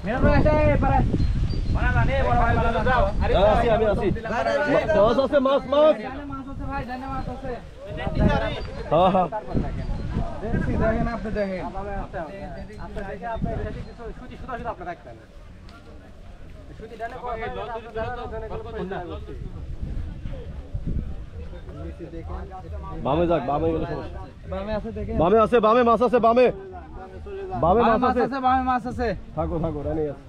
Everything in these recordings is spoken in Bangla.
Mira lo ese para. Mana la ne bora bhai bala যাও আসি আমি আসি মাছ আছে মাছ মাছ মাছ আছে ভাই জানে মাছ আছে হ্যাঁ হ্যাঁ দেখি দেখেন আপনি দেখেন আপনি দেখে আপনি কিছু সুতি সুতা সুতা আপনি রাখতেন সুতি ডালে কো ভাই লঞ্চ দিলে তো গল্প না বামে যাক বামে গেলে সমস্যা বামে আছে দেখেন বামে আছে বামে মাছ আছে বামে বামে মাছ আছে বামে মাছ আছে থাকো থাকো রানি আছে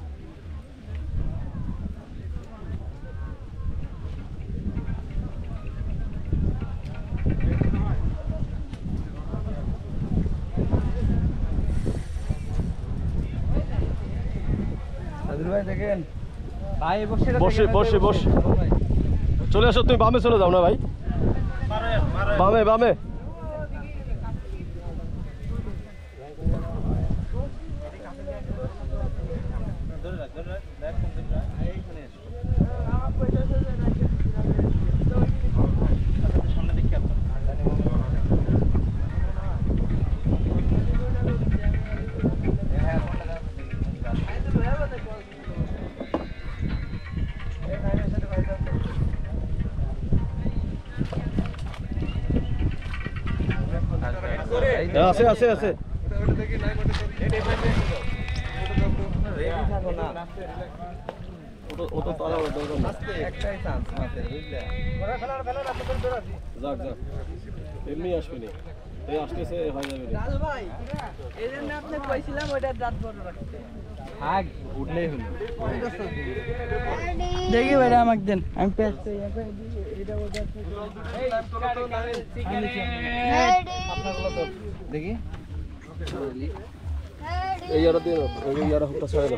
সাদুর ভাই দেখেন ভাই বসে বসে বসে বসে চলে আসো তুমি বামে চলে যাও না ভাই বামে বামে আছে আছে আছে ও তো তারা দরকার না একটাই চান্স মাছের বুঝলে যাক যাক এমনি আসবে না এই আসতেছে হয়ে যাবে রাজু ভাই এই জন্য আপনি কইছিলাম ওইটা দাঁত বড় রাখতে ভাগ উঠলেই হলো দেখি ভাইরা আমাকে দেন আমি পেস্ট এটা ওটা দেখি এই ইয়ারা দিয়ে এই ইয়ারা হত্যা ছাড়া